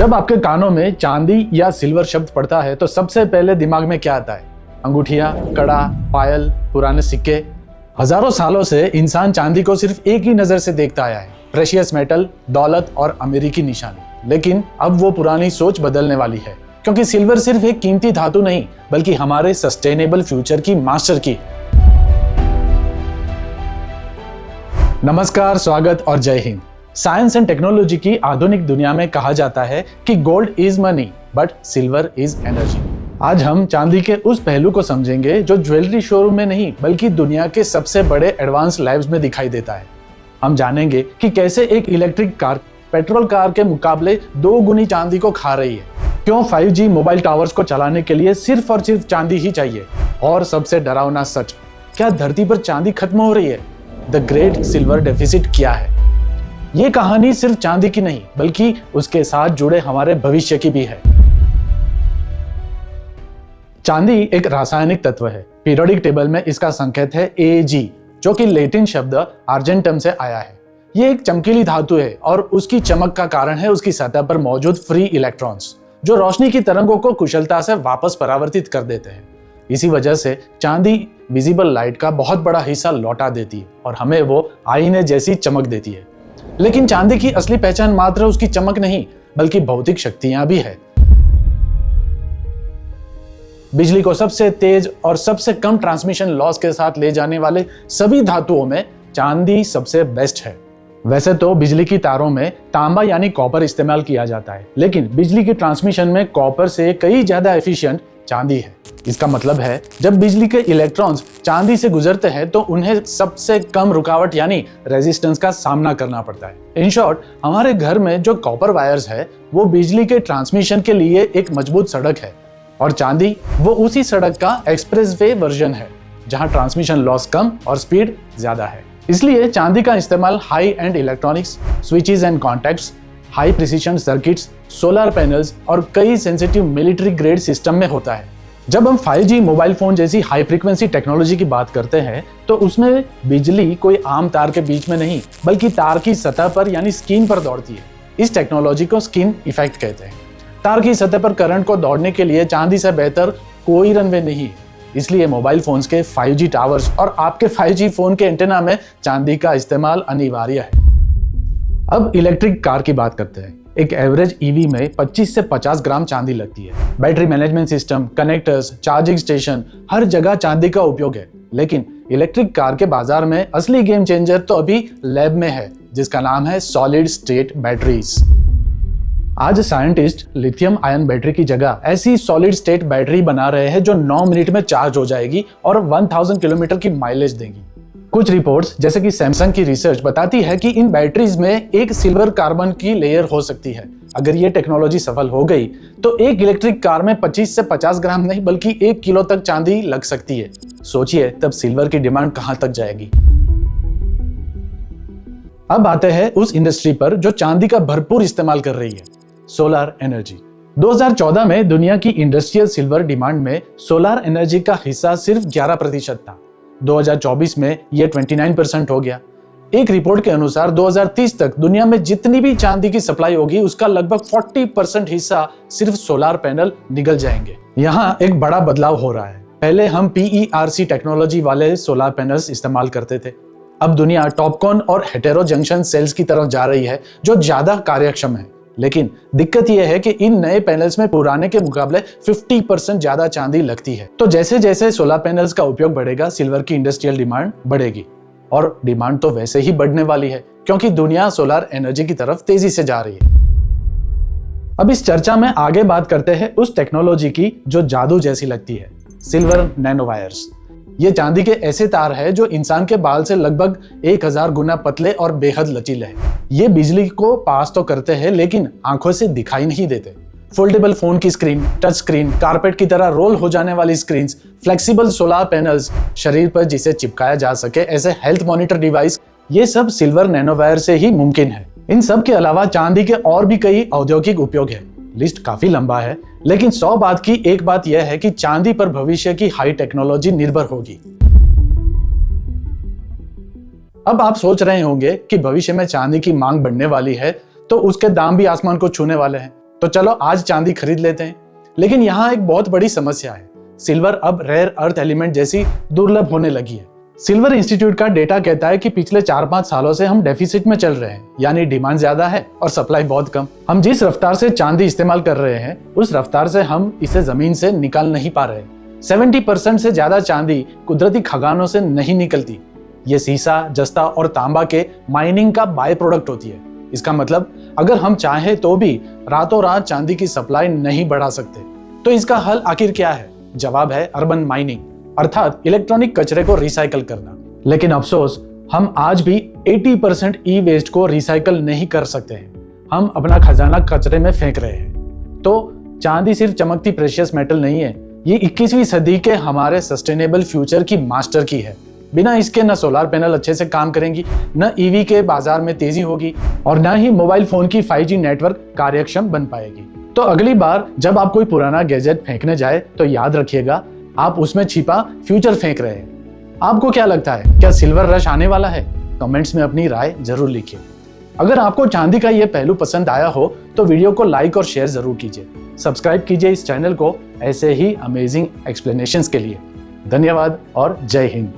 जब आपके कानों में चांदी या सिल्वर शब्द पड़ता है तो सबसे पहले दिमाग में क्या आता है? अंगूठियां, कड़ा, पायल, पुराने सिक्के। हजारों सालों से इंसान चांदी को सिर्फ एक ही नजर से देखता आया है, प्रेशियस मेटल, दौलत और अमीरी की निशानी। लेकिन अब वो पुरानी सोच बदलने वाली है, क्योंकि सिल्वर सिर्फ एक कीमती धातु नहीं बल्कि हमारे सस्टेनेबल फ्यूचर की मास्टर की। नमस्कार, स्वागत और जय हिंद। साइंस एंड टेक्नोलॉजी की आधुनिक दुनिया में कहा जाता है कि gold is money but silver is energy. आज हम चांदी के उस पहलू को समझेंगे जो ज्वेलरी शोरूम में नहीं बल्कि दुनिया के सबसे बड़े एडवांस लैब्स में दिखाई देता है। हम जानेंगे कि कैसे एक इलेक्ट्रिक कार पेट्रोल कार के मुकाबले 2 गुनी चांदी को खा रही है, क्यों 5G मोबाइल टावर्स को चलाने के लिए सिर्फ और सिर्फ चांदी ही चाहिए, और सबसे डरावना सच, क्या धरती पर चांदी खत्म हो रही है? द ग्रेट सिल्वर डेफिसिट क्या है? ये कहानी सिर्फ चांदी की नहीं बल्कि उसके साथ जुड़े हमारे भविष्य की भी है। चांदी एक रासायनिक तत्व है। पीरियोडिक टेबल में इसका संकेत है Ag, जो कि लैटिन शब्द आर्जेंटम से आया है। ये एक चमकीली धातु है और उसकी चमक का कारण है उसकी सतह पर मौजूद फ्री इलेक्ट्रॉन्स, जो रोशनी की तरंगों को कुशलता से वापस परावर्तित कर देते हैं। इसी वजह से चांदी विजिबल लाइट का बहुत बड़ा हिस्सा लौटा देती है और हमें वो आईने जैसी चमक देती है। लेकिन चांदी की असली पहचान मात्र उसकी चमक नहीं बल्कि भौतिक शक्तियां भी है। बिजली को सबसे तेज और सबसे कम ट्रांसमिशन लॉस के साथ ले जाने वाले सभी धातुओं में चांदी सबसे बेस्ट है। वैसे तो बिजली की तारों में तांबा यानी कॉपर इस्तेमाल किया जाता है, लेकिन बिजली की ट्रांसमिशन में कॉपर से कई ज्यादा एफिशिएंट चांदी है। इसका मतलब है जब बिजली के इलेक्ट्रॉन्स चांदी से गुजरते हैं तो उन्हें सबसे कम रुकावट यानी रेजिस्टेंस का सामना करना पड़ता है। इन शॉर्ट, हमारे घर में जो कॉपर वायर्स है वो बिजली के ट्रांसमिशन के लिए एक मजबूत सड़क है, और चांदी वो उसी सड़क का एक्सप्रेसवे वर्जन है जहां ट्रांसमिशन लॉस कम और स्पीड ज्यादा है। इसलिए चांदी का इस्तेमाल high and electronics, switches and contacts, high precision circuits, solar panels और कई सेंसिटिव मिलिट्री ग्रेड सिस्टम में होता है। जब हम 5G मोबाइल फोन जैसी हाई फ्रीक्वेंसी टेक्नोलॉजी की बात करते हैं तो उसमें बिजली कोई आम तार के बीच में नहीं बल्कि तार की सतह पर यानी स्किन पर दौड़ती है। इस टेक्नोलॉजी को स्किन इफेक्ट कहते हैं। तार की सतह पर करंट को दौड़ने के लिए चांदी से बेहतर कोई रनवे नहीं है। इसलिए मोबाइल फोन्स के 5G टावर्स और आपके 5G फोन के एंटेना में चांदी का इस्तेमाल अनिवार्य है। अब इलेक्ट्रिक कार की बात करते हैं। एक एवरेज ईवी में 25 से 50 ग्राम चांदी लगती है। Battery management system, connectors, charging station, हर जगह चांदी का उपयोग है। लेकिन इलेक्ट्रिक कार के बाजार में असली गेम चेंजर तो अभी लैब में है, जिसका नाम है सॉलिड स्टेट बैटरीज। आज साइंटिस्ट लिथियम आयन बैटरी की जगह ऐसी सॉलिड स्टेट बैटरी बना रहे हैं जो 9 मिनट में चार्ज हो जाएगी और 1000 किलोमीटर की माइलेज देंगी। कुछ रिपोर्ट्स जैसे कि सैमसंग की रिसर्च बताती है कि इन बैटरीज में एक सिल्वर कार्बन की लेयर हो सकती है। अगर ये टेक्नोलॉजी सफल हो गई तो एक इलेक्ट्रिक कार में 25 से 50 ग्राम नहीं बल्कि 1 किलो तक चांदी लग सकती है। सोचिए तब सिल्वर की डिमांड कहां तक जाएगी। अब आते हैं उस इंडस्ट्री पर जो चांदी का भरपूर इस्तेमाल कर रही है, सोलर एनर्जी। 2014 में दुनिया की इंडस्ट्रियल सिल्वर डिमांड में सोलर एनर्जी का हिस्सा सिर्फ 11% था। 2024 में यह 29% हो गया। एक रिपोर्ट के अनुसार 2030 तक दुनिया में जितनी भी चांदी की सप्लाई होगी उसका लगभग 40% हिस्सा सिर्फ सोलर पैनल निकल जाएंगे। यहाँ एक बड़ा बदलाव हो रहा है। पहले हम PERC टेक्नोलॉजी वाले सोलर पैनल्स इस्तेमाल करते थे। अब दुनिया टॉपकॉन और हेटेरो जंक्शन सेल्स की तरफ जा रही है जो ज्यादा कार्यक्षम है। लेकिन दिक्कत यह है कि इन नए पैनल्स में पुराने के मुकाबले 50% ज्यादा चांदी लगती है। तो जैसे जैसे सोलर पैनल्स का उपयोग बढ़ेगा सिल्वर की इंडस्ट्रियल डिमांड बढ़ेगी, और डिमांड तो वैसे ही बढ़ने वाली है क्योंकि दुनिया सोलर एनर्जी की तरफ तेजी से जा रही है। अब इस चर्चा में आगे बात करते हैं उस टेक्नोलॉजी की जो जादू जैसी लगती है, सिल्वर नैनोवायर्स। ये चांदी के ऐसे तार है जो इंसान के बाल से लगभग 1000 गुना पतले और बेहद लचीले हैं। ये बिजली को पास तो करते हैं लेकिन आंखों से दिखाई नहीं देते। फोल्डेबल फोन की स्क्रीन, टच स्क्रीन, कारपेट की तरह रोल हो जाने वाली स्क्रीन्स, फ्लेक्सिबल सोलर पैनल्स, शरीर पर जिसे चिपकाया जा सके ऐसे हेल्थ मॉनिटर डिवाइस, ये सब सिल्वर नैनोवायर से ही मुमकिन है। इन सब के अलावा चांदी के और भी कई औद्योगिक उपयोग है। लिस्ट काफी लंबा है, लेकिन 100 बात की एक बात यह है कि चांदी पर भविष्य की हाई टेक्नोलॉजी निर्भर होगी। अब आप सोच रहे होंगे कि भविष्य में चांदी की मांग बढ़ने वाली है तो उसके दाम भी आसमान को छूने वाले हैं। तो चलो आज चांदी खरीद लेते हैं। लेकिन यहाँ एक बहुत बड़ी समस्या है, सिल्वर अब रेयर अर्थ एलिमेंट जैसी दुर्लभ होने लगी है। सिल्वर इंस्टीट्यूट का डेटा कहता है कि पिछले 4-5 सालों से हम डेफिसिट में चल रहे हैं, यानी डिमांड ज्यादा है और सप्लाई बहुत कम। हम जिस रफ्तार से चांदी इस्तेमाल कर रहे हैं उस रफ्तार से हम इसे जमीन से निकाल नहीं पा रहे। 70% से ज्यादा चांदी कुदरती खदानों से नहीं निकलती। ये सीसा, जस्ता और तांबा के माइनिंग का बाय प्रोडक्ट होती है। इसका मतलब अगर हम चाहें तो भी रातों रात चांदी की सप्लाई नहीं बढ़ा सकते। तो इसका हल आखिर क्या है? जवाब है अर्बन माइनिंग, अर्थात इलेक्ट्रॉनिक कचरे को रिसाइकल करना। लेकिन अफसोस, हम आज भी 80% ई वेस्ट को रिसाइकल नहीं कर सकते हैं। हम अपना खजाना कचरे में फेंक रहे हैं। तो चांदी सिर्फ चमकती प्रेशियस मेटल नहीं है, ये 21वीं सदी के हमारे सस्टेनेबल फ्यूचर की मास्टर की है। बिना इसके न सोलर पैनल अच्छे से काम करेंगी, न ईवी के बाजार में तेजी होगी और न ही मोबाइल फोन की 5G नेटवर्क कार्यक्षम बन पाएगी। तो अगली बार जब आप कोई पुराना गैजेट फेंकने जाए तो याद रखिएगा, आप उसमें छिपा फ्यूचर फेंक रहे हैं। आपको क्या लगता है, क्या सिल्वर रश आने वाला है? कमेंट्स में अपनी राय जरूर लिखिए। अगर आपको चांदी का ये पहलू पसंद आया हो तो वीडियो को लाइक और शेयर जरूर कीजिए। सब्सक्राइब कीजिए इस चैनल को ऐसे ही अमेजिंग एक्सप्लेनेशंस के लिए। धन्यवाद और जय हिंद।